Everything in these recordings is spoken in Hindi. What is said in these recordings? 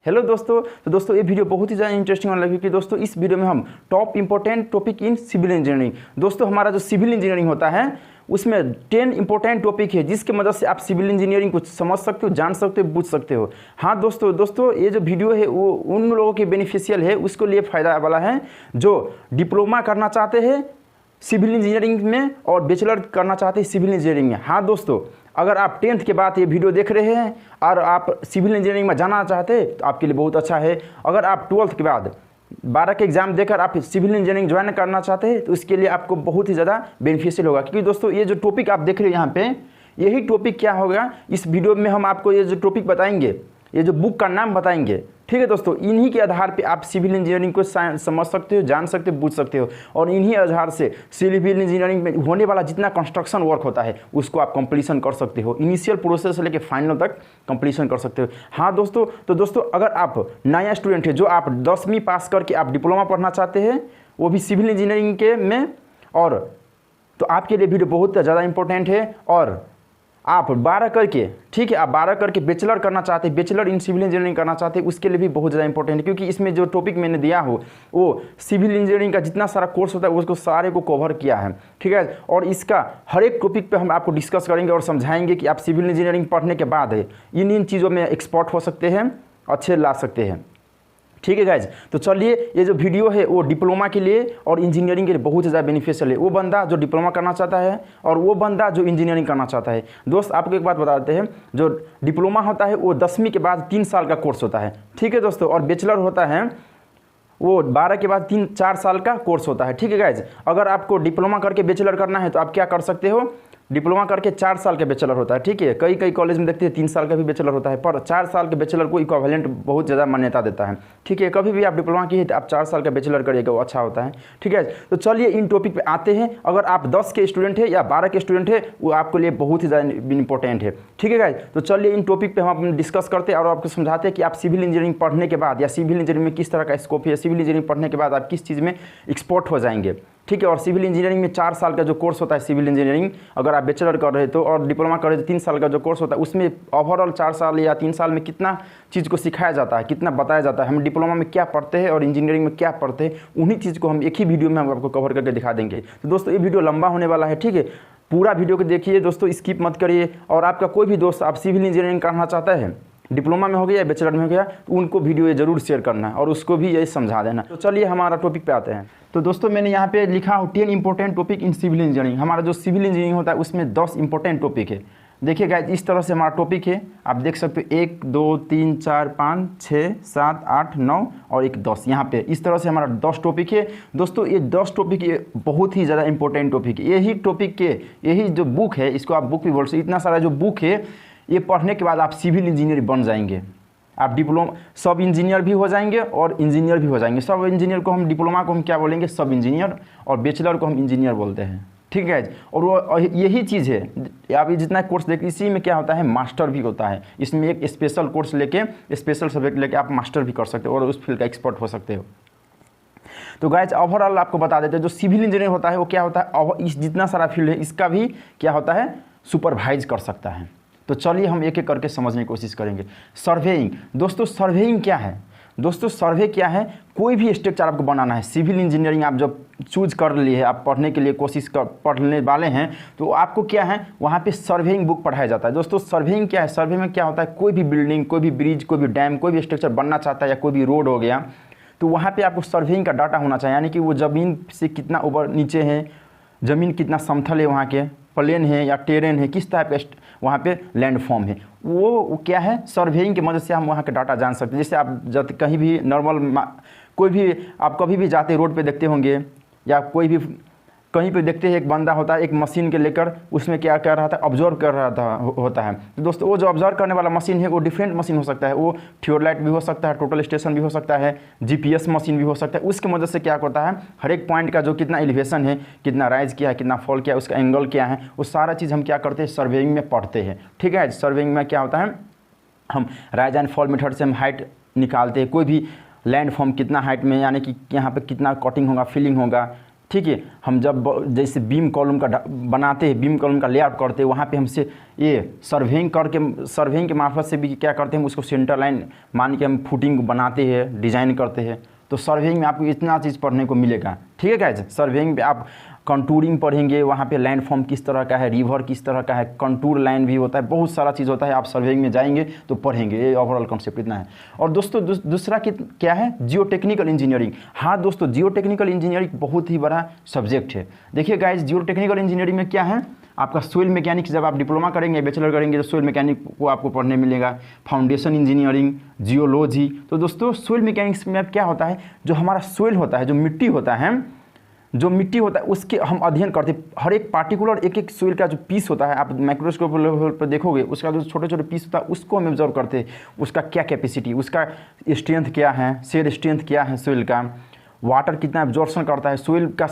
हेलो दोस्तों। तो दोस्तों ये वीडियो बहुत ही ज़्यादा इंटरेस्टिंग होने लगी कि दोस्तों इस वीडियो में हम top important topic in civil engineering. दोस्तों हमारा जो सिविल इंजीनियरिंग होता है उसमें 10 इंपॉर्टेंट टॉपिक है जिसके मदद से आप सिविल इंजीनियरिंग को समझ सकते हो, जान सकते हो, बूझ सकते हो। हाँ दोस्तों ये जो वीडियो है वो उन लोगों के बेनिफिशियल है, उसके लिए फ़ायदा वाला है जो डिप्लोमा करना चाहते हैं सिविल इंजीनियरिंग में और बैचलर करना चाहते हैं सिविल इंजीनियरिंग में। हाँ दोस्तों, अगर आप 10th के बाद ये वीडियो देख रहे हैं और आप सिविल इंजीनियरिंग में जाना चाहते हैं तो आपके लिए बहुत अच्छा है। अगर आप 12th के बाद 12 के एग्ज़ाम देकर आप सिविल इंजीनियरिंग ज्वाइन करना चाहते हैं तो इसके लिए आपको बहुत ही ज़्यादा बेनिफिशियल होगा, क्योंकि दोस्तों ये जो टॉपिक आप देख रहे हो यहाँ पे, यही टॉपिक क्या होगा इस वीडियो में हम आपको ये जो टॉपिक बताएंगे, ये जो बुक का नाम बताएंगे, ठीक है दोस्तों। इन्हीं के आधार पे आप सिविल इंजीनियरिंग को समझ सकते हो, जान सकते हो, बूझ सकते हो और इन्हीं आधार से सिविल इंजीनियरिंग में होने वाला जितना कंस्ट्रक्शन वर्क होता है उसको आप कंप्लीशन कर सकते हो, इनिशियल प्रोसेस से लेकर फाइनल तक कंप्लीशन कर सकते हो। हाँ दोस्तों, तो दोस्तों अगर आप नया स्टूडेंट है जो आप 10वीं पास करके आप डिप्लोमा पढ़ना चाहते हैं वो भी सिविल इंजीनियरिंग के में, और तो आपके लिए वीडियो बहुत ज़्यादा इंपॉर्टेंट है। और आप 12 करके, ठीक है, आप 12 करके बैचलर करना चाहते हैं, बैचलर इन सिविल इंजीनियरिंग करना चाहते हैं, उसके लिए भी बहुत ज़्यादा इंपॉर्टेंट है, क्योंकि इसमें जो टॉपिक मैंने दिया हो वो सिविल इंजीनियरिंग का जितना सारा कोर्स होता है उसको सारे को कवर किया है, ठीक है। और इसका हर एक टॉपिक पे हम आपको डिस्कस करेंगे और समझाएंगे कि आप सिविल इंजीनियरिंग पढ़ने के बाद इन चीज़ों में एक्सपर्ट हो सकते हैं, अच्छे ला सकते हैं, ठीक है गाइज। तो चलिए ये जो वीडियो है वो डिप्लोमा के लिए और इंजीनियरिंग के लिए बहुत ज़्यादा बेनिफिशियल है। वो बंदा जो डिप्लोमा करना चाहता है और वो बंदा जो इंजीनियरिंग करना चाहता है। दोस्त आपको एक बात बता देते हैं, जो डिप्लोमा होता है वो 10वीं के बाद 3 साल का कोर्स होता है, ठीक है दोस्तों। और बैचलर होता है वो 12 के बाद 3-4 साल का कोर्स होता है, ठीक है गाइज। अगर आपको डिप्लोमा करके बैचलर करना है तो आप क्या कर सकते हो, डिप्लोमा करके 4 साल का बैचलर होता है, ठीक है। कई कॉलेज में देखते हैं 3 साल का भी बैचलर होता है, पर 4 साल के बैचलर को इक्विवेलेंट बहुत ज़्यादा मान्यता देता है, ठीक है। कभी भी आप डिप्लोमा किए तो आप 4 साल का बैचलर करिएगा, वो अच्छा होता है, ठीक है। तो चलिए इन टॉपिक पे आते हैं। अगर आप 10 के स्टूडेंट है या 12 के स्टूडेंट है वो आपके लिए बहुत ही ज़्यादा इंपॉर्टेंट है, ठीक है गाइज। तो चलिए इन टॉपिक पर हम डिस्कस करते हैं और आपको समझाते हैं कि आप सिविल इंजीनियरिंग पढ़ने के बाद या सिविल इंजीनियरिंग में किस तरह का स्कोप है, सिविल इंजीनियरिंग पढ़ने के बाद आप किस चीज़ में एक्सपर्ट हो जाएंगे, ठीक है। और सिविल इंजीनियरिंग में 4 साल का जो कोर्स होता है सिविल इंजीनियरिंग, अगर आप बैचलर कर रहे तो, और डिप्लोमा कर रहे तो 3 साल का जो कोर्स होता है उसमें ओवरऑल 4 साल या 3 साल में कितना चीज़ को सिखाया जाता है, कितना बताया जाता है, हम डिप्लोमा में क्या पढ़ते हैं और इंजीनियरिंग में क्या पढ़ते हैं, उन्हीं चीज़ को हम एक ही वीडियो में हम आपको कवर करके दिखा देंगे। तो दोस्तों ये वीडियो लंबा होने वाला है, ठीक है। पूरा वीडियो को देखिए दोस्तों, स्किप मत करिए। और आपका कोई भी दोस्त आप सिविल इंजीनियरिंग करना चाहता है, डिप्लोमा में हो गया या बैचलर में हो गया, तो उनको वीडियो ये जरूर शेयर करना है और उसको भी यही समझा देना। तो चलिए हमारा टॉपिक पे आते हैं। तो दोस्तों मैंने यहाँ पे लिखा हो 10 important topic in civil engineering. हमारा जो सिविल इंजीनियरिंग होता है उसमें 10 इंपॉर्टेंट टॉपिक है। देखिए गाइस इस तरह से हमारा टॉपिक है, आप देख सकते हो 1 2 3 4 5 6 7 8 9 और एक 10। यहाँ पे इस तरह से हमारा 10 टॉपिक है। दोस्तों ये 10 टॉपिक ये बहुत ही ज़्यादा इंपॉर्टेंट टॉपिक है। यही टॉपिक के यही जो बुक है, इसको आप बुक भी बोल सकते, इतना सारा जो बुक है ये पढ़ने के बाद आप सिविल इंजीनियर बन जाएंगे। आप डिप्लोमा सब इंजीनियर भी हो जाएंगे और इंजीनियर भी हो जाएंगे। सब इंजीनियर को हम, डिप्लोमा को हम क्या बोलेंगे, सब इंजीनियर, और बैचलर को हम इंजीनियर बोलते हैं, ठीक है। और वो यही चीज़ है, आप ये जितना कोर्स देखिए इसी में क्या होता है, मास्टर भी होता है। इसमें एक स्पेशल कोर्स लेके, स्पेशल सब्जेक्ट लेके आप मास्टर भी कर सकते हो और उस फील्ड का एक्सपर्ट हो सकते हो। तो गाइज ओवरऑल आपको बता देते हैं जो सिविल इंजीनियर होता है वो क्या होता है, इस जितना सारा फील्ड है इसका भी क्या होता है, सुपरवाइज कर सकता है। तो चलिए हम एक एक करके समझने की कोशिश करेंगे। सर्वेइंग, दोस्तों सर्वेइंग क्या है, दोस्तों सर्वे क्या है, कोई भी स्ट्रक्चर आपको बनाना है, सिविल इंजीनियरिंग आप जब चूज कर लिए, आप पढ़ने के लिए पढ़ने वाले हैं तो आपको क्या है, वहाँ पे सर्वेइंग बुक पढ़ाया जाता है। दोस्तों सर्वेइंग क्या है, सर्वे में क्या होता है, कोई भी बिल्डिंग, कोई भी ब्रिज, कोई भी डैम, कोई भी स्ट्रक्चर बनना चाहता है या कोई भी रोड हो गया तो वहाँ पर आपको सर्वेइंग का डाटा होना चाहिए, यानी कि वो ज़मीन से कितना ऊपर नीचे है, ज़मीन कितना समतल है, वहाँ के प्लेन है या टेरेन है, किस टाइप का वहाँ पे लैंड फॉर्म है, वो क्या है, सर्वेइंग की मदद से हम वहाँ के डाटा जान सकते हैं। जैसे आप जब कहीं भी नॉर्मल कोई भी आप कभी भी जाते रोड पे देखते होंगे या कोई भी कहीं पे देखते हैं, एक बंदा होता है एक मशीन के लेकर उसमें क्या कर रहा था, ऑब्जर्व कर रहा था होता है। तो दोस्तों वो जो ऑब्जर्व करने वाला मशीन है वो डिफरेंट मशीन हो सकता है, वो थियोरलाइट भी हो सकता है, टोटल स्टेशन भी हो सकता है, जीपीएस मशीन भी हो सकता है। उसकी मदद से क्या करता है, हर एक पॉइंट का जो कितना एलिवेशन है, कितना राइज किया है, कितना फॉल किया है, उसका एंगल क्या है, वो सारा चीज़ हम क्या करते हैं, सर्वेइंग में पढ़ते हैं, ठीक है। सर्वेइंग में क्या होता है, हम राइज एंड फॉल मेथड से हम हाइट निकालते हैं, कोई भी लैंड फॉर्म कितना हाइट में, यानी कि यहाँ पे कितना कटिंग होगा, फिलिंग होगा, ठीक है। हम जब जैसे बीम कॉलम का बनाते हैं, बीम कॉलम का लेआउट करते हैं, वहाँ पे हमसे ये सर्वेइंग के मार्फत से भी क्या करते हैं, उसको सेंटर लाइन मान के हम फुटिंग बनाते हैं, डिज़ाइन करते हैं। तो सर्वेइंग में आपको इतना चीज़ पढ़ने को मिलेगा, ठीक है गाइस। सर्वेइंग में आप कंटूरिंग पढ़ेंगे, वहाँ पे लैंड फॉर्म किस तरह का है, रिवर किस तरह का है, कंटूर लाइन भी होता है, बहुत सारा चीज़ होता है। आप सर्वेइंग में जाएंगे तो पढ़ेंगे, ये ओवरऑल कॉन्सेप्ट इतना है। और दोस्तों दूसरा क्या है, जियोटेक्निकल इंजीनियरिंग। हाँ दोस्तों, जियोटेक्निकल इंजीनियरिंग बहुत ही बड़ा सब्जेक्ट है। देखिए गाइस, जियोटेक्निकल इंजीनियरिंग में क्या है, आपका सोइल मैकेनिक्स जब आप डिप्लोमा करेंगे, बैचलर करेंगे, तो सोइल मैकेनिक को आपको पढ़ने मिलेगा, फाउंडेशन इंजीनियरिंग, जियोलॉजी। तो दोस्तों सोइल मैकेनिक्स में क्या होता है, जो हमारा सोइल होता है, जो मिट्टी होता है, उसके हम अध्ययन करते हैं। हर एक पार्टिकुलर एक सोइल का जो पीस होता है, आप माइक्रोस्कोप लेवल पर देखोगे, उसका जो छोटे छोटे पीस होता है उसको हम ऑब्जर्व करते हैं। उसका क्या कैपेसिटी, उसका स्ट्रेंथ क्या है, शेयर स्ट्रेंथ क्या है सोइल का, वाटर कितना एब्जॉर्प्शन करता है सोइल का,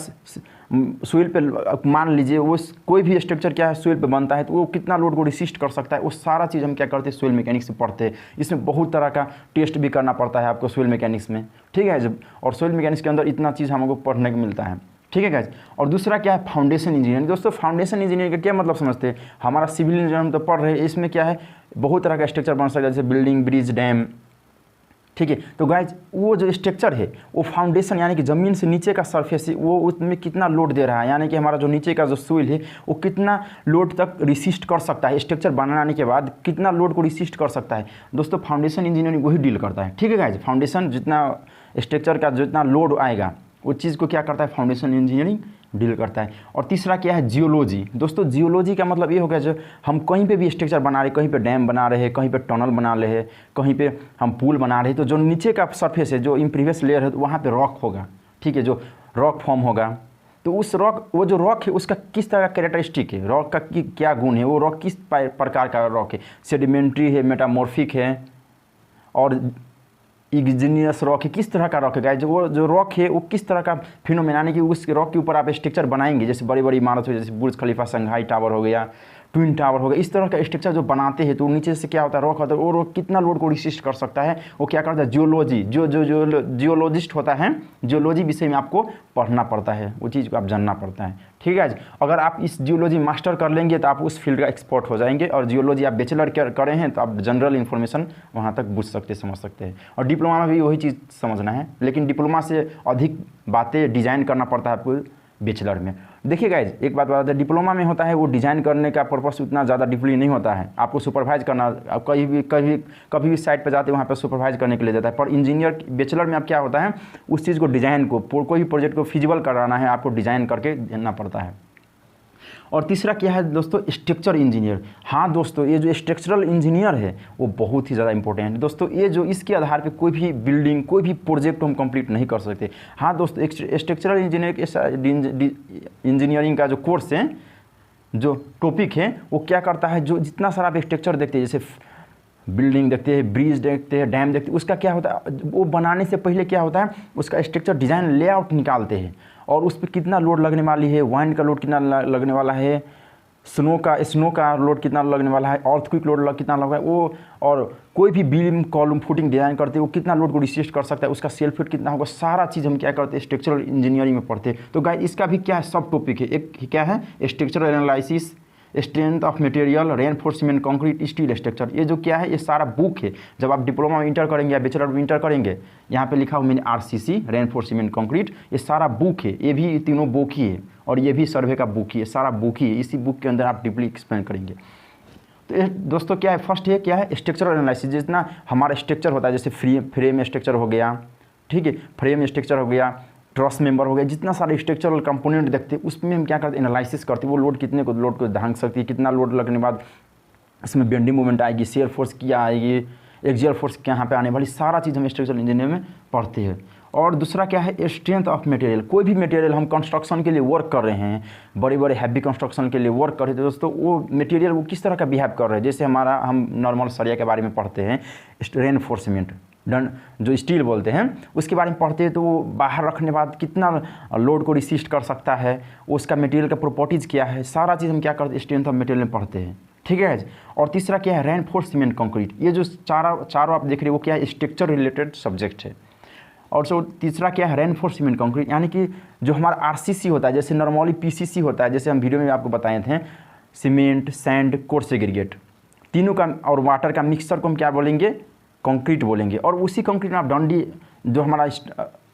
सोइल पे मान लीजिए वो कोई भी स्ट्रक्चर क्या है सोइल पे बनता है, तो वो कितना लोड को रिसिस्ट कर सकता है, वो सारा चीज़ हम क्या करते हैं, सोइल मैकेनिक्स से पढ़ते हैं। इसमें बहुत तरह का टेस्ट भी करना पड़ता है आपको सोइल मैकेनिक्स में, ठीक है। जब और सोइल मैकेनिक्स के अंदर इतना चीज़ हमको पढ़ने को मिलता है, ठीक है गाइस। और दूसरा क्या है, फाउंडेशन इंजीनियरिंग। दोस्तों फाउंडेशन इंजीनियरिंग का क्या मतलब समझते हैं, हमारा सिविल इंजीनियरिंग तो पढ़ रहे हैं, इसमें क्या है, बहुत तरह का स्ट्रक्चर बन सकता है, जैसे बिल्डिंग, ब्रिज, डैम, ठीक है। तो गाइज वो जो स्ट्रक्चर है, वो फाउंडेशन यानी कि ज़मीन से नीचे का सरफेस है, वो उसमें कितना लोड दे रहा है, यानी कि हमारा जो नीचे का जो सोइल है वो कितना लोड तक रिसिस्ट कर सकता है, स्ट्रक्चर बनाने के बाद कितना लोड को रिसिस्ट कर सकता है। दोस्तों फाउंडेशन इंजीनियरिंग वही डील करता है, ठीक है गाइज। फाउंडेशन जितना स्ट्रक्चर का जितना लोड आएगा उस चीज़ को क्या करता है, फाउंडेशन इंजीनियरिंग डील करता है। और तीसरा क्या है, जियोलॉजी। दोस्तों जियोलॉजी का मतलब ये हो गया, जो हम कहीं पे भी स्ट्रक्चर बना रहे हैं, कहीं पे डैम बना रहे हैं, कहीं पे टनल बना रहे हैं, कहीं पे हम पुल बना रहे हैं, तो जो नीचे का सरफेस है, जो इम्प्रीवियस लेयर है, तो वहाँ पे रॉक होगा, ठीक है, जो रॉक फॉर्म होगा। तो उस रॉक, वो जो रॉक है उसका किस तरह का कैरेक्टरिस्टिक है, रॉक का क्या गुण है, वो रॉक किस प्रकार का रॉक है, सेडिमेंट्री है, मेटामॉर्फिक है, और इग्जीनियस रॉक है, किस तरह का रॉक है गाइस। वो जो रॉक है वो किस तरह का फिनोमेना है कि उस रॉक के ऊपर आप स्ट्रक्चर बनाएंगे, जैसे बड़ी बड़ी इमारत हो, जैसे बुर्ज खलीफा, संघाई टावर हो गया, ट्विन टावर हो गया, इस तरह का स्ट्रक्चर जो बनाते हैं, तो नीचे से क्या होता है, रॉक होता है, वो रॉक कितना लोड को रिसिस्ट कर सकता है, वो क्या करता है, जियोलॉजी, जो जियोलॉजिस्ट होता है, जियोलॉजी विषय में आपको पढ़ना पड़ता है, वो चीज़ को आप जानना पड़ता है, ठीक है। अगर आप इस जियोलॉजी मास्टर कर लेंगे तो आप उस फील्ड का एक्सपर्ट हो जाएंगे। और जियोलॉजी आप बैचलर करे हैं तो आप जनरल इन्फॉर्मेशन वहाँ तक बुझ सकते, समझ सकते हैं। और डिप्लोमा में भी वही चीज़ समझना है, लेकिन डिप्लोमा से अधिक बातें डिज़ाइन करना पड़ता है आपको बैचलर में। देखिए गाइज एक बात बताते हैं, डिप्लोमा में होता है वो डिज़ाइन करने का पर्पस उतना ज़्यादा डीपली नहीं होता है, आपको सुपरवाइज करना, आप कभी भी साइट पर जाते हैं वहाँ पर सुपरवाइज करने के लिए जाता है। पर इंजीनियर बैचलर में आप क्या होता है, उस चीज़ को डिज़ाइन को, कोई भी प्रोजेक्ट को फिजिबल कराना है, आपको डिज़ाइन करके देना पड़ता है। और तीसरा क्या है दोस्तों, स्ट्रक्चर इंजीनियर। हाँ दोस्तों, ये जो स्ट्रक्चरल इंजीनियर है वो बहुत ही ज़्यादा इंपॉर्टेंट है दोस्तों। ये जो इसके आधार पे कोई भी बिल्डिंग, कोई भी प्रोजेक्ट हम कंप्लीट नहीं कर सकते। हाँ दोस्तों, स्ट्रक्चरल इंजीनियरिंग का जो कोर्स है, जो टॉपिक है, वो क्या करता है, जो जितना सारा आप स्ट्रक्चर देखते हैं, जैसे बिल्डिंग देखते हैं, ब्रिज देखते हैं, डैम देखते हैं, उसका क्या होता है, वो बनाने से पहले क्या होता है, उसका स्ट्रक्चर डिज़ाइन लेआउट निकालते हैं, और उस पर कितना लोड लगने वाली है, वाइंड का लोड कितना लगने वाला है, स्नो का लोड कितना लगने वाला है, अर्थक्वेक लोड कितना लग रहा है वो, और कोई भी बीम कॉलम फुटिंग डिज़ाइन करते हैं वो कितना लोड को रिसिस्ट कर सकता है, उसका सेल्फ वेट कितना होगा, सारा चीज़ हम क्या करते हैं, स्ट्रक्चरल इंजीनियरिंग में पढ़ते हैं। तो गाइस इसका भी क्या है, सब टॉपिक है। एक क्या है, structural analysis, strength of material, reinforcement concrete, steel structure. ये जो क्या है, ये सारा बुक है। जब आप डिप्लोमा में इंटर करेंगे या बैचलर में इंटर करेंगे, यहाँ पे लिखा हुआ मैंने RCC, रेनफोर्समेंट कंक्रीट, ये सारा बुक है। ये भी तीनों बुक ही है, और ये भी सर्वे का बुक ही है, सारा बुक ही है। इसी बुक के अंदर आप डीपली एक्सप्लेन करेंगे। तो दोस्तों क्या है, फर्स्ट है क्या है, स्ट्रक्चरल एनालिसिस। जितना हमारा स्ट्रक्चर होता है, जैसे फ्रेम स्ट्रक्चर हो गया, ठीक है, फ्रेम स्ट्रक्चर हो गया, ट्रस मेंबर हो गया, जितना सारे स्ट्रक्चरल कंपोनेंट देखते हैं उसमें हम क्या करते हैं, एनालिसिस करते हैं। वो लोड कितने को लोड को धांग सकती है, कितना लोड लगने बाद इसमें बेंडिंग मूवमेंट आएगी, शेयर फोर्स क्या आएगी, एक्सियल फोर्स यहाँ पे आने वाली, सारा चीज़ हम स्ट्रक्चरल इंजीनियरिंग में पढ़ते हैं। और दूसरा क्या है, स्ट्रेंथ ऑफ मटेरियल। कोई भी मटेरियल हम कंस्ट्रक्शन के लिए वर्क कर रहे हैं, बड़े बड़े हैवी कंस्ट्रक्शन के लिए वर्क कर रहे थे दोस्तों, वो मटेरियल वो किस तरह का बिहेव कर रहे हैं। जैसे हम नॉर्मल सरिया के बारे में पढ़ते हैं, रेनफोर्समेंट, जो स्टील बोलते हैं, उसके बारे में पढ़ते हैं, तो वो बाहर रखने बाद कितना लोड को रिसिस्ट कर सकता है, उसका मटेरियल का प्रॉपर्टीज़ क्या है, सारा चीज़ हम क्या करते हैं, स्ट्रेंथ ऑफ मटेरियल में पढ़ते हैं, ठीक है। और तीसरा क्या है, रेनफोर्समेंट कंक्रीट। ये जो चारों आप देख रहे हो वो क्या है, स्ट्रक्चर रिलेटेड सब्जेक्ट है। और जो तीसरा क्या है, रेनफोर्स सीमेंट कंक्रीट, यानी कि जो हमारा आरसीसी होता है, जैसे नॉर्मली पीसीसी होता है, जैसे हम वीडियो में आपको बताए थे, सीमेंट, सैंड, कोर्स सेग्रीगेट, तीनों का और वाटर का मिक्सचर को हम क्या बोलेंगे, कंक्रीट बोलेंगे। और उसी कंक्रीट में आप डंडी जो हमारा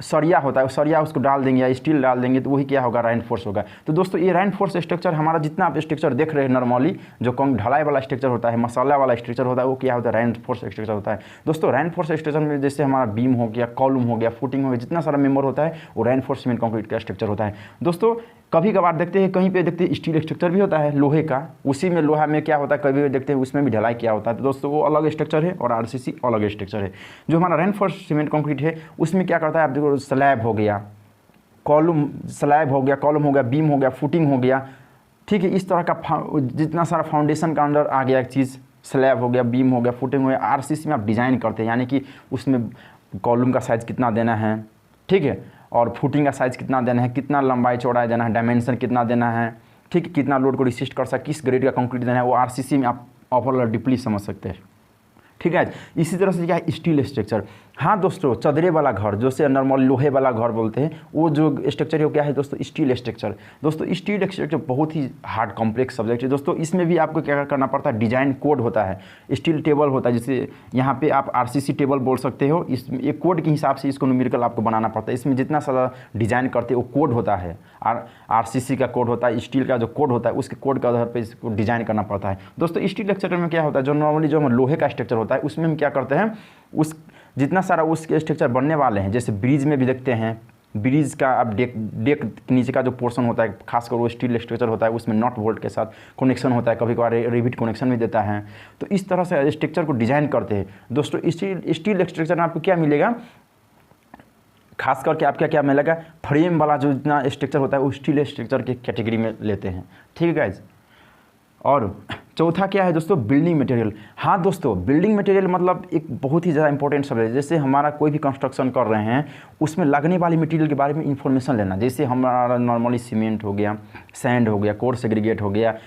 सरिया होता है, सरिया उसको डाल देंगे या स्टील डाल देंगे तो वही क्या होगा, रेनफोर्स होगा। तो दोस्तों ये रेनफोर्स स्ट्रक्चर हमारा जितना आप स्ट्रक्चर देख रहे हैं नॉर्मली, जो ढलाई वाला स्ट्रक्चर होता है, मसाला वाला स्ट्रक्चर होता है, वो क्या होता है, रेनफोर्स स्ट्रक्चर होता है। दोस्तों रेनफोर्स स्ट्रक्चर में जैसे हमारा बीम हो गया, कॉलम हो गया, फुटिंग हो गया, जितना सारा मेंबर होता है वो रेनफोर्स सीमेंट कंक्रीट का स्ट्रक्चर होता है। दोस्तों कभी कभार देखते हैं, कहीं पे देखते हैं स्टील स्ट्रक्चर भी होता है लोहे का, उसी में लोहा में क्या होता है, कभी देखते हैं उसमें भी ढलाई किया होता है। तो दोस्तों वो अलग स्ट्रक्चर है और आरसीसी अलग स्ट्रक्चर है। जो हमारा रेनफोर्स सीमेंट कंक्रीट है उसमें क्या करता है, आप देखो स्लैब हो गया, कॉलम, स्लैब हो गया, कॉलम हो गया, बीम हो गया, फुटिंग हो गया, ठीक है, इस तरह का जितना सारा फाउंडेशन का अंडर आ गया एक चीज़, स्लैब हो गया, बीम हो गया, फुटिंग हो गया, आरसीसी में आप डिज़ाइन करते हैं, यानी कि उसमें कॉलम का साइज़ कितना देना है, ठीक है, और फुटिंग का साइज़ कितना देना है, कितना लंबाई चौड़ाई देना है, डायमेंशन कितना देना है, ठीक है, कितना लोड को रिसिस्ट कर सकता, किस ग्रेड का कंक्रीट देना है, वो आरसीसी में आप ओवरऑल डीपली समझ सकते हैं। ठीक है, इसी तरह से क्या है, स्टील स्ट्रक्चर। हाँ दोस्तों, चदरे वाला घर, जो से नॉर्मल लोहे वाला घर बोलते हैं, वो जो स्ट्रक्चर है वो क्या है दोस्तों, स्टील स्ट्रक्चर। दोस्तों स्टील स्ट्रक्चर बहुत ही हार्ड कॉम्प्लेक्स सब्जेक्ट है दोस्तों। इसमें भी आपको क्या करना पड़ता है, डिजाइन कोड होता है, स्टील टेबल होता है, जैसे यहाँ पे आप आरसीसी टेबल बोल सकते हो। इस एक कोड के हिसाब से इसको न्यूमेरिकल आपको बनाना पड़ता है। इसमें जितना सारा डिजाइन करते हैं वो कोड होता है, आरसीसी का कोड होता है, स्टील का जो कोड होता है उसके कोड के आधार पर इसको डिजाइन करना पड़ता है। दोस्तों स्टील स्ट्रक्चर में क्या होता है, जो नॉर्मली जो लोहे का स्ट्रक्चर होता है उसमें हम क्या करते हैं, उस जितना सारा उसके स्ट्रक्चर बनने वाले हैं, जैसे ब्रिज में भी देखते हैं, ब्रिज का अब डेक नीचे का जो पोर्शन होता है, खासकर वो स्टील स्ट्रक्चर होता है, उसमें नॉट बोल्ट के साथ कनेक्शन होता है, कभी कभार रिविट कनेक्शन भी देता है। तो इस तरह से स्ट्रक्चर को डिजाइन करते हैं दोस्तों। स्टील स्ट्रक्चर में आपको क्या मिलेगा, खास करके आपका क्या मिलेगा, फ्रेम वाला जो जितना स्ट्रक्चर होता है वो स्टील स्ट्रक्चर के कैटेगरी में लेते हैं। ठीक है गाइज। और चौथा क्या है दोस्तों, बिल्डिंग मटेरियल। हाँ दोस्तों, बिल्डिंग मटेरियल मतलब एक बहुत ही ज़्यादा इंपॉर्टेंट शब्द है। जैसे हमारा कोई भी कंस्ट्रक्शन कर रहे हैं उसमें लगने वाली मटेरियल के बारे में इंफॉर्मेशन लेना। जैसे हमारा नॉर्मली सीमेंट हो गया, सैंड हो गया, कोर्स एग्रीगेट हो गया,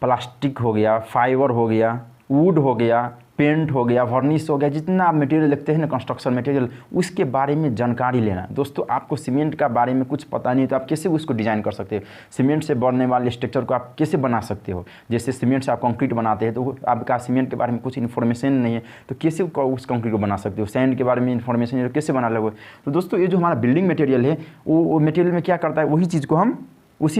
प्लास्टिक हो गया, फाइबर हो गया, वुड हो गया, पेंट हो गया, वर्निश हो गया, जितना आप मटेरियल देखते हैं ना कंस्ट्रक्शन मटेरियल, उसके बारे में जानकारी लेना। दोस्तों आपको सीमेंट का बारे में कुछ पता नहीं तो आप कैसे उसको डिज़ाइन कर सकते हो, सीमेंट से बनने वाले स्ट्रक्चर को आप कैसे बना सकते हो। जैसे सीमेंट से आप कंक्रीट बनाते हैं तो आपका सीमेंट के बारे में कुछ इन्फॉर्मेशन नहीं है तो कैसे उस कंक्रीट को बना सकते हो। सैंड के बारे में इन्फॉर्मेशन है तो कैसे बना लोगे। तो दोस्तों ये जो हमारा बिल्डिंग मटेरियल है वो मटेरियल में क्या करता है, उसी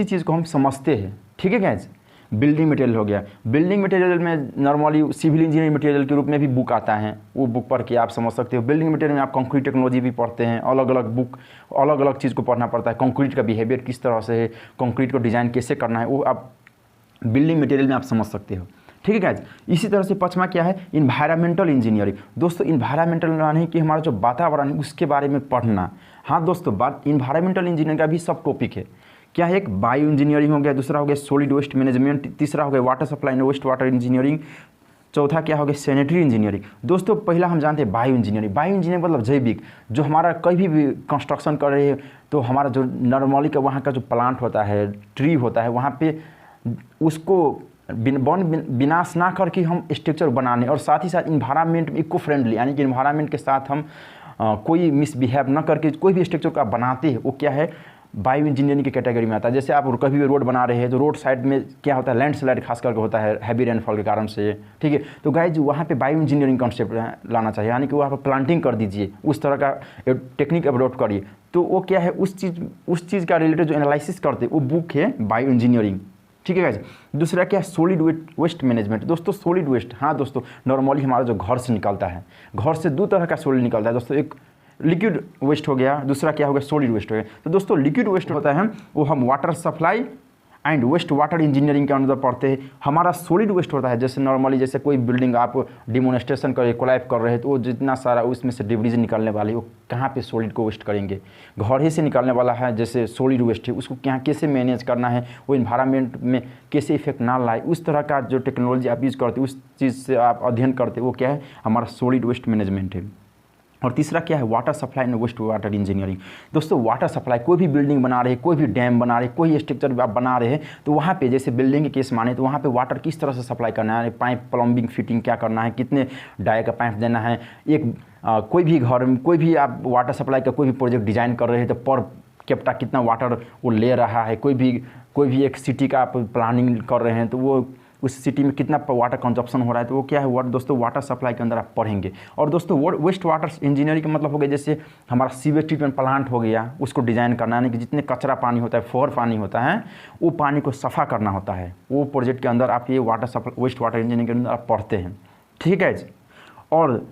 चीज़ को हम समझते हैं। ठीक है गाइस, बिल्डिंग मटेरियल हो गया। बिल्डिंग मटेरियल में नॉर्मली सिविल इंजीनियरिंग मटेरियल के रूप में भी बुक आता है, वो बुक पढ़ के आप समझ सकते हो। बिल्डिंग मटेरियल में आप कंक्रीट टेक्नोलॉजी भी पढ़ते हैं, अलग अलग बुक अलग अलग चीज़ को पढ़ना पड़ता है। कंक्रीट का बिहेवियर किस तरह से है, कंक्रीट को डिज़ाइन कैसे करना है, वो आप बिल्डिंग मटेरियल में आप समझ सकते हो। ठीक है गाइज। इसी तरह से पांचवा क्या है, इन्वायरमेंटल इंजीनियरिंग। दोस्तों इन्वायरमेंटल यानी कि हमारा जो वातावरण है उसके बारे में पढ़ना। हाँ दोस्तों, इन्वायरमेंटल इंजीनियरिंग का भी सब टॉपिक है। क्या है, एक बायो इंजीनियरिंग हो गया, दूसरा हो गया सॉलिड वेस्ट मैनेजमेंट, तीसरा हो गया water supply and waste water engineering, चौथा क्या हो गया, सैनिटरी इंजीनियरिंग। दोस्तों पहला हम जानते हैं बायो इंजीनियरिंग। बायो इंजीनियरिंग मतलब जैविक। जो हमारा कहीं भी कंस्ट्रक्शन कर रहे हैं तो हमारा जो नॉर्मली का वहाँ का जो प्लांट होता है, ट्री होता है, वहाँ पे उसको विनाश ना करके हम स्ट्रक्चर बनाने, और साथ ही साथ इन्वायरमेंट इको फ्रेंडली, यानी कि इन्वायरमेंट के साथ हम कोई मिसबिहेव ना करके कोई भी स्ट्रक्चर का बनाते हैं, वो क्या है, बायो इंजीनियरिंग की कैटेगरी में आता है। जैसे आप कभी भी रोड बना रहे हैं तो रोड साइड में क्या होता है, लैंडस्लाइड खास करके होता है हैवी रेनफॉल के कारण से। ठीक है, तो गाइज वहाँ पे बायो इंजीनियरिंग कॉन्सेप्ट लाना चाहिए, यानी कि वहाँ पर प्लांटिंग कर दीजिए, उस तरह का टेक्निक अडॉप्ट करिए। तो वो क्या है, उस चीज़ का रिलेटेड जो एनालिसिस करते हैं वो बुक है बायो इंजीनियरिंग। ठीक है गाइज। दूसरा क्या है, सॉलिड वेस्ट मैनेजमेंट। दोस्तों सॉलिड वेस्ट, हाँ दोस्तों, नॉर्मली हमारा जो घर से निकलता है, घर से दो तरह का सॉलिड निकलता है दोस्तों, एक लिक्विड वेस्ट हो गया, दूसरा क्या हो गया, सॉलिड वेस्ट हो गया। तो दोस्तों लिक्विड वेस्ट होता है वो हम water supply and waste water engineering के अंदर पढ़ते हैं। हमारा सॉलिड वेस्ट होता है जैसे नॉर्मली जैसे कोई बिल्डिंग आप डिमोनेस्ट्रेशन कर कोलैप कर रहे हैं तो वो जितना सारा उसमें से डिब्रीज निकलने वाली वो कहाँ पे सॉलिड को वेस्ट करेंगे, घर ही से निकलने वाला है जैसे सॉलिड वेस्ट है, उसको क्या कैसे मैनेज करना है, वो इन्वायरमेंट में कैसे इफेक्ट ना लाए, उस तरह का जो टेक्नोलॉजी आप यूज़ करते उस चीज़ से आप अध्ययन करते, वो क्या है, हमारा सॉलिड वेस्ट मैनेजमेंट है। और तीसरा क्या है, water supply and waste water engineering. दोस्तों वाटर सप्लाई, कोई भी बिल्डिंग बना रहे हैं, कोई भी डैम बना रहे हैं, कोई स्ट्रक्चर आप बना रहे हैं तो वहाँ पे जैसे बिल्डिंग के केस माने तो वहाँ पे वाटर किस तरह से सप्लाई करना है, पाइप प्लम्बिंग फिटिंग क्या करना है, कितने डाई का पाइप देना है, एक कोई भी घर में कोई भी आप वाटर सप्लाई का कोई भी प्रोजेक्ट डिज़ाइन कर रहे हैं तो पर कैप्टा कितना वाटर वो ले रहा है, कोई भी एक सिटी का आप प्लानिंग कर रहे हैं तो वो उस सिटी में कितना वाटर कंजप्शन हो रहा है, तो वो क्या है दोस्तों वाटर सप्लाई के अंदर आप पढ़ेंगे। और दोस्तों वेस्ट वाटर इंजीनियरिंग का मतलब हो गया जैसे हमारा सीवेज ट्रीटमेंट प्लांट हो गया, उसको डिज़ाइन करना, यानी कि जितने कचरा पानी होता है, फोर पानी होता है, वो पानी को सफ़ा करना होता है। वो प्रोजेक्ट के अंदर आप ये वेस्ट वाटर इंजीनियरिंग के अंदर आप पढ़ते हैं, ठीक है जी। और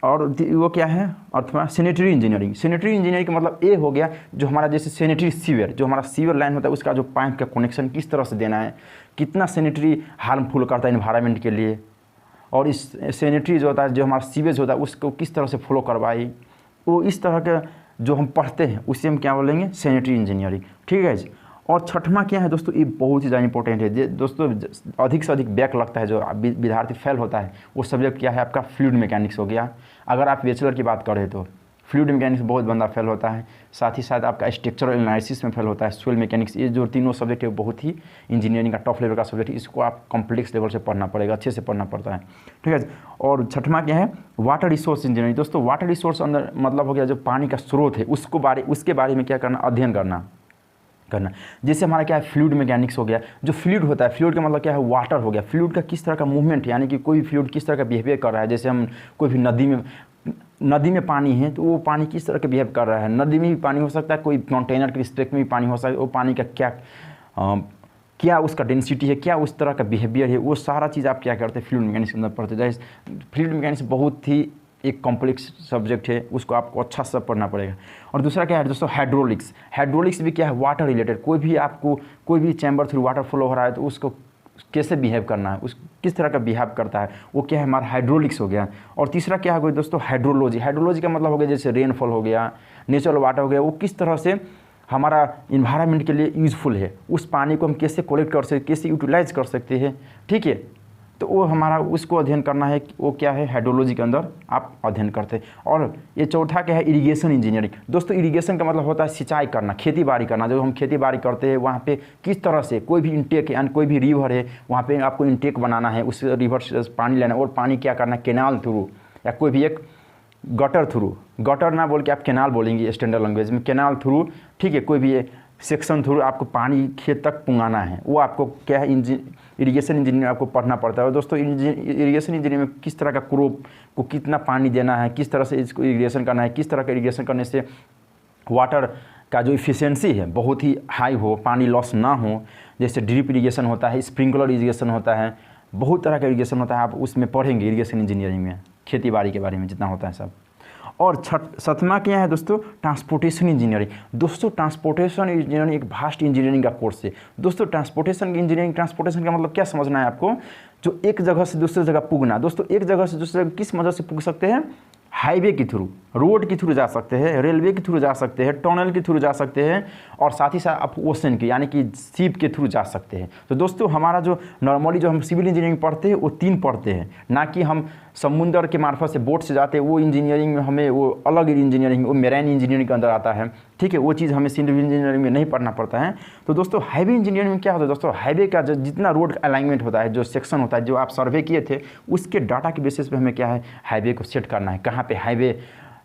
वो क्या है अथवा सैनिटरी इंजीनियरिंग। सैनिटरी इंजीनियरिंग का मतलब ये हो गया जो हमारा जैसे सैनिटरी सीवर, जो हमारा सीवर लाइन होता है उसका जो पाइप का कनेक्शन किस तरह से देना है, कितना सैनिटरी हार्मफुल करता है इन्वायरमेंट के लिए, और इस सैनिटरी जो होता है जो हमारा सीवेज होता है उसको किस तरह से फ्लो करवाई, वो इस तरह का जो हम पढ़ते हैं उसे हम क्या बोलेंगे सैनिटरी इंजीनियरिंग, ठीक है जी। और छठवां क्या है दोस्तों, ये बहुत ही ज़्यादा इंपॉर्टेंट है दोस्तों, अधिक से अधिक बैक लगता है, जो विद्यार्थी फेल होता है वो सब्जेक्ट क्या है आपका फ्लूइड मैकेनिक्स हो गया। अगर आप बैचलर की बात करें तो फ्लूइड मैकेनिक्स बहुत बंदा फेल होता है, साथ ही साथ आपका स्ट्रक्चरल एनालिसिस में फेल होता है, सॉइल मैकेनिक्स, ये जो तीनों सब्जेक्ट है बहुत ही इंजीनियरिंग का टॉप लेवल का सब्जेक्ट है, इसको आप कॉम्प्लेक्स लेवल से पढ़ना पड़ेगा, अच्छे से पढ़ना पड़ता है, ठीक है। और छठवां क्या है वाटर रिसोर्स इंजीनियरिंग। दोस्तों वाटर रिसोर्स अंदर मतलब हो गया जो पानी का स्रोत है उसके बारे में क्या करना, अध्ययन करना। जैसे हमारा क्या है फ्लूइड मैकेनिक्स हो गया, जो फ्लूइड होता है, फ्लूइड का मतलब क्या है वाटर हो गया, फ्लूइड का किस तरह का मूवमेंट है, यानी कि कोई भी फ्लूइड किस तरह का बिहेवियर कर रहा है। जैसे हम कोई भी नदी में पानी है तो वो पानी किस तरह का बिहेव कर रहा है, नदी में भी पानी हो सकता है, कोई कंटेनर के रिस्पेक्ट में भी पानी हो सकता है, वो पानी का क्या उसका डेंसिटी है, क्या उस तरह का बिहेवियर है, वो सारा चीज़ आप क्या करते हैं फ्लूइड मैकेनिक्स के अंदर पढ़ते हैं। फ्लूइड मैकेनिक्स बहुत ही एक कॉम्प्लेक्स सब्जेक्ट है, उसको आपको अच्छा से पढ़ना पड़ेगा। और दूसरा क्या है दोस्तों हाइड्रोलिक्स। हाइड्रोलिक्स भी क्या है वाटर रिलेटेड, कोई भी चैम्बर थ्रू वाटर फ्लो हो रहा है तो उसको कैसे बिहेव करना है, उस किस तरह का बिहेव करता है, वो क्या है हमारा हाइड्रोलिक्स हो गया। और तीसरा क्या हो गया दोस्तों हाइड्रोलॉजी। हाइड्रोलॉजी का मतलब हो गया जैसे रेनफॉल हो गया, नेचुरल वाटर हो गया, वो किस तरह से हमारा इन्वायरमेंट के लिए यूज़फुल है, उस पानी को हम कैसे कलेक्ट कर सकते, कैसे यूटिलाइज कर सकते हैं, ठीक है। तो वो हमारा उसको अध्ययन करना है, वो क्या है हाइड्रोलॉजी के अंदर आप अध्ययन करते हैं। और ये चौथा क्या है इरिगेशन इंजीनियरिंग। दोस्तों इरिगेशन का मतलब होता है सिंचाई करना, खेती बाड़ी करना। जब हम खेती बाड़ी करते हैं वहाँ पे किस तरह से कोई भी इंटेक यानी कोई भी रिवर है वहाँ पे आपको इंटेक बनाना है, उस रिवर से पानी लेना, और पानी क्या करना है कैनाल थ्रू या कोई भी एक गटर थ्रू, गटर ना बोल के आप कैनाल बोलेंगे स्टैंडर्ड लैंग्वेज में, कैनाल थ्रू, ठीक है, कोई भी सेक्शन थ्रू आपको पानी खेत तक पुंगाना है, वो आपको क्या है इरिगेशन इंजीनियर आपको पढ़ना पड़ता है। और दोस्तों इरिगेशन इंजीनियर में किस तरह का क्रॉप को कितना पानी देना है, किस तरह से इसको इरिगेशन करना है, किस तरह का इरिगेशन करने से वाटर का जो इफिशियंसी है बहुत ही हाई हो, पानी लॉस ना हो। जैसे ड्रिप इरिगेशन होता है, स्प्रिंकलर इरिगेशन होता है, बहुत तरह का इरिगेशन होता है, आप उसमें पढ़ेंगे इरिगेशन इंजीनियरिंग में, खेती बाड़ी के बारे में जितना होता है सब। और सातवां क्या है दोस्तों ट्रांसपोर्टेशन इंजीनियरिंग। दोस्तों ट्रांसपोर्टेशन इंजीनियरिंग एक वास्ट इंजीनियरिंग का कोर्स है। दोस्तों ट्रांसपोर्टेशन इंजीनियरिंग, ट्रांसपोर्टेशन का मतलब क्या समझना है आपको, जो एक जगह से दूसरी जगह पुगना। दोस्तों एक जगह से दूसरी जगह किस मदद से पुग सकते हैं, हाईवे के थ्रू, रोड के थ्रू जा सकते हैं, रेलवे के थ्रू जा सकते हैं, टनल के थ्रू जा सकते हैं, और साथ ही साथ आप ओशन के यानी कि शिप के थ्रू जा सकते हैं। तो दोस्तों हमारा जो नॉर्मली जो हम सिविल इंजीनियरिंग पढ़ते हैं वो 3 पढ़ते हैं, ना कि हम समुद्र के मार्फत से बोट से जाते हैं, वो इंजीनियरिंग में हमें वो अलग इंजीनियरिंग, वो मेराइन इंजीनियरिंग के अंदर आता है, ठीक है, वो चीज़ हमें सिविल इंजीनियरिंग में नहीं पढ़ना पड़ता है। तो दोस्तों हाईवे इंजीनियरिंग में क्या होता है दोस्तों, हाईवे का जो जितना रोड अलाइनमेंट होता है, जो सेक्शन होता है, जो आप सर्वे किए थे उसके डाटा के बेसिस पे हमें क्या है हाईवे को सेट करना है, कहाँ पे हाईवे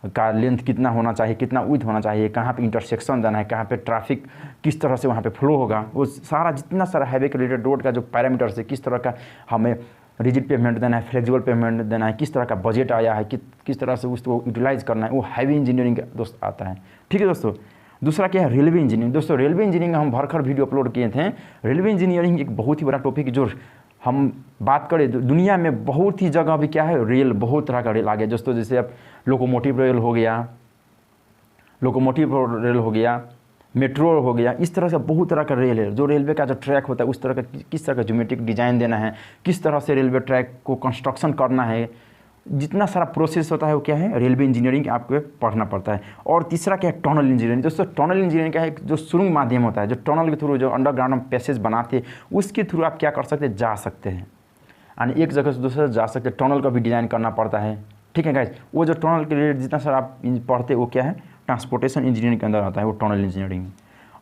का लेंथ कितना होना चाहिए, कितना विड्थ होना चाहिए, कहाँ पे इंटरसेक्शन देना है, कहाँ पे ट्रैफिक किस तरह से वहाँ पे फ्लो होगा, वो सारा जितना सारा हाईवे के रिलेटेड रोड का जो पैरामीटर्स है, किस तरह का हमें रिजिड पेमेंट देना है, फ्लेक्सिबल पेमेंट देना है, किस तरह का बजट आया है, किस तरह से उसको यूटिलाइज करना है, वो हाईवे इंजीनियरिंग का दोस्त आता है, ठीक है दोस्तों। दूसरा क्या है रेलवे इंजीनियरिंग। दोस्तों रेलवे इंजीनियरिंग हम भरकर वीडियो अपलोड किए थे। रेलवे इंजीनियरिंग एक बहुत ही बड़ा टॉपिक जो हम बात करें दुनिया में बहुत ही जगह भी क्या है रेल, बहुत तरह का रेल आ गया दोस्तों। जैसे अब लोकोमोटिव रेल हो गया, मेट्रो हो गया, इस तरह से बहुत तरह का रेल है। जो रेलवे का जो ट्रैक होता है उस तरह का किस तरह का ज्योमेट्रिक डिज़ाइन देना है, किस तरह से रेलवे ट्रैक को कंस्ट्रक्शन करना है, जितना सारा प्रोसेस होता है वो क्या है रेलवे इंजीनियरिंग आपको पढ़ना पड़ता है। और तीसरा क्या है टनल इंजीनियरिंग। दोस्तों टनल इंजीनियरिंग का एक जो सुरंग माध्यम होता है, जो टनल के थ्रू जो अंडरग्राउंड में पैसेज बनाते हैं उसके थ्रू आप क्या कर सकते हैं, जा सकते हैं, यानी एक जगह से दूसरे जा सकते हैं। टनल का भी डिज़ाइन करना पड़ता है, ठीक है गाइस। वो जो टनल के रिलेटेड जितना सारा आप पढ़ते हैं वो क्या है ट्रांसपोर्टेशन इंजीनियरिंग के अंदर आता है, वो टनल इंजीनियरिंग।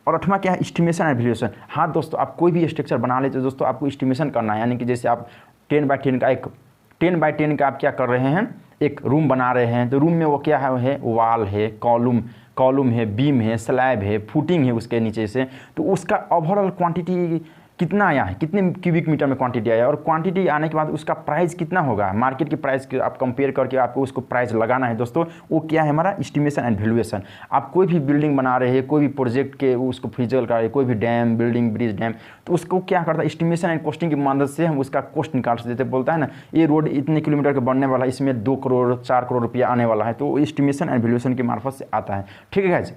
और 8वां क्या है एस्टिमेशन एंड वैल्यूएशन। हाँ दोस्तों आप कोई भी स्ट्रक्चर बना लेते हो दोस्तों, आपको एस्टिमेशन करना है, यानी कि जैसे आप 10 बाई 10 का आप क्या कर रहे हैं एक रूम बना रहे हैं तो रूम में वो क्या है वाल है, कॉलम है, बीम है, स्लैब है, फुटिंग है उसके नीचे से, तो उसका ओवरऑल क्वांटिटी कितना आया है, कितने क्यूबिक मीटर में क्वांटिटी आया, और क्वांटिटी आने के बाद उसका प्राइस कितना होगा, मार्केट की प्राइस के आप कंपेयर करके आपको उसको प्राइस लगाना है दोस्तों। वो क्या है हमारा एस्टिमेशन एंड वैल्यूएशन। आप कोई भी बिल्डिंग बना रहे हैं, कोई भी प्रोजेक्ट के उसको फिजिकल कर रहे हैं, कोई भी डैम, बिल्डिंग, ब्रिज, डैम, तो उसको क्या करता है एस्टिमेशन एंड कॉस्टिंग की मदद से हम उसका कॉस्ट निकाल देते। बोलता है ना ये रोड इतने किलोमीटर का बनने वाला है, इसमें 2 करोड़ 4 करोड़ रुपया आने वाला है, तो एस्टिमेशन एंड वैल्यूएशन के मार्फत से आता है। ठीक है गाइस।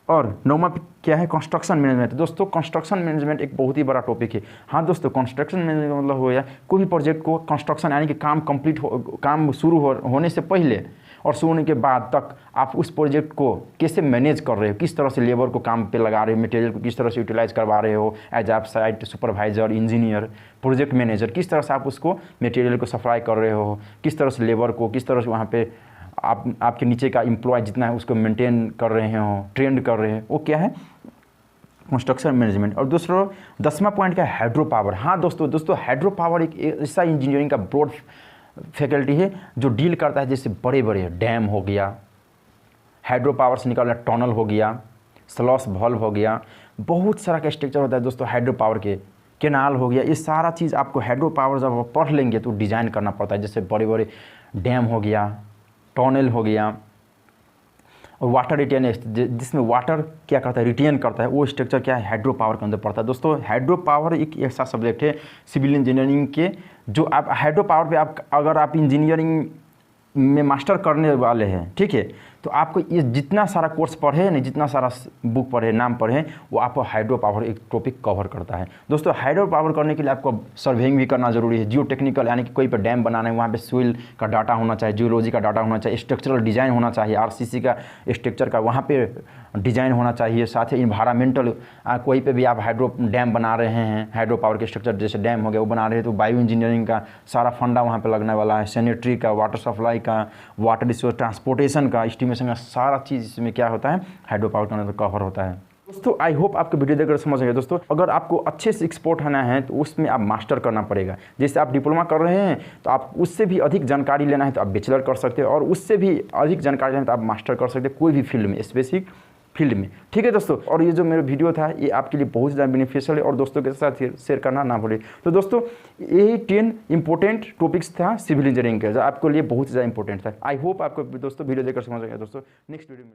और 9वां क्या है कंस्ट्रक्शन मैनेजमेंट। दोस्तों कंस्ट्रक्शन मैनेजमेंट एक बहुत ही बड़ा टॉपिक है। हाँ दोस्तों, कंस्ट्रक्शन मैनेजमेंट मतलब हो गया कोई भी प्रोजेक्ट को कंस्ट्रक्शन यानी कि काम शुरू होने से पहले और शुरू होने के बाद तक आप उस प्रोजेक्ट को कैसे मैनेज कर रहे हो, किस तरह से लेबर को काम पे लगा रहे हो, मटेरियल को किस तरह से यूटिलाइज करवा रहे हो, एज आप site supervisor, engineer, project manager, किस तरह से आप उसको मटेरियल को सप्लाई कर रहे हो, किस तरह से लेबर को, किस तरह से वहाँ पे आपके नीचे का एम्प्लॉय जितना है उसको मेंटेन कर रहे हो, ट्रेंड कर रहे हैं, वो क्या है कंस्ट्रक्शन मैनेजमेंट। और दूसरा 10वां पॉइंट क्या है हाइड्रो पावर। हाँ दोस्तों हाइड्रो पावर एक ऐसा इंजीनियरिंग का ब्रॉड फैकल्टी है जो डील करता है जैसे बड़े बड़े डैम हो गया, हाइड्रो पावर से निकलना टनल हो गया, स्लॉश वॉल्व हो गया, बहुत सारा का स्ट्रक्चर होता है दोस्तों हाइड्रो पावर के, कैनाल हो गया, ये सारा चीज़ आपको हाइड्रो पावर जब आप पढ़ लेंगे तो डिज़ाइन करना पड़ता है। जैसे बड़े बड़े डैम हो गया, टनल हो गया, और वाटर रिटेन जिसमें वाटर क्या करता है रिटेन करता है, वो स्ट्रक्चर क्या है हाइड्रो पावर के अंदर पड़ता है। दोस्तों हाइड्रो पावर एक ऐसा सब्जेक्ट है सिविल इंजीनियरिंग के जो आप हाइड्रो पावर पे आप अगर आप इंजीनियरिंग में मास्टर करने वाले हैं, ठीक है, तो आपको ये जितना सारा कोर्स पढ़े नहीं, जितना सारा बुक पढ़े, नाम पढ़े, वो आपको हाइड्रो पावर एक टॉपिक कवर करता है। दोस्तों हाइड्रो पावर करने के लिए आपको सर्वेइंग भी करना जरूरी है, जियो टेक्निकल यानी कि कोई पर डैम बनाना है वहाँ पे सोइल का डाटा होना चाहिए, जियोलॉजी का डाटा होना चाहिए, स्ट्रक्चरल डिज़ाइन होना चाहिए, आरसीसी का स्ट्रक्चर का वहाँ पे डिज़ाइन होना चाहिए, साथ ही इन्वायरमेंटल कोई पे भी आप हाइड्रो डैम बना रहे हैं, हाइड्रो पावर के स्ट्रक्चर जैसे डैम हो गया वो बना रहे हैं, तो बायो इंजीनियरिंग का सारा फंडा वहाँ पर लगने वाला है, सैनिटरी का, वाटर सप्लाई का, वाटर रिसोर्स ट्रांसपोर्टेशन का, एस्टिमेशन का, सारा चीज़ इसमें क्या होता है हाइड्रो पावर के अंदर कवर होता है। दोस्तों आई होप आपको वीडियो देखकर समझ गए। दोस्तों अगर आपको अच्छे से एक्सपोर्ट होना है तो उसमें आप मास्टर करना पड़ेगा। जैसे आप डिप्लोमा कर रहे हैं तो आप उससे भी अधिक जानकारी लेना है तो आप बैचलर कर सकते हो, और उससे भी अधिक जानकारी लेना है तो आप मास्टर कर सकते हो कोई भी फील्ड में, स्पेसिफिक फील्ड में। ठीक है दोस्तों, और ये जो मेरा वीडियो था ये आपके लिए बहुत ज़्यादा बेनिफिशियल है और दोस्तों के साथ शेयर करना ना भूलें। तो दोस्तों यही 10 इंपॉर्टेंट टॉपिक्स था सिविल इंजीनियरिंग का जो आपके लिए बहुत ज़्यादा इंपॉर्टेंट था। आई होप आपको दोस्तों वीडियो देखकर समझ आ गया। दोस्तों नेक्स्ट वीडियो में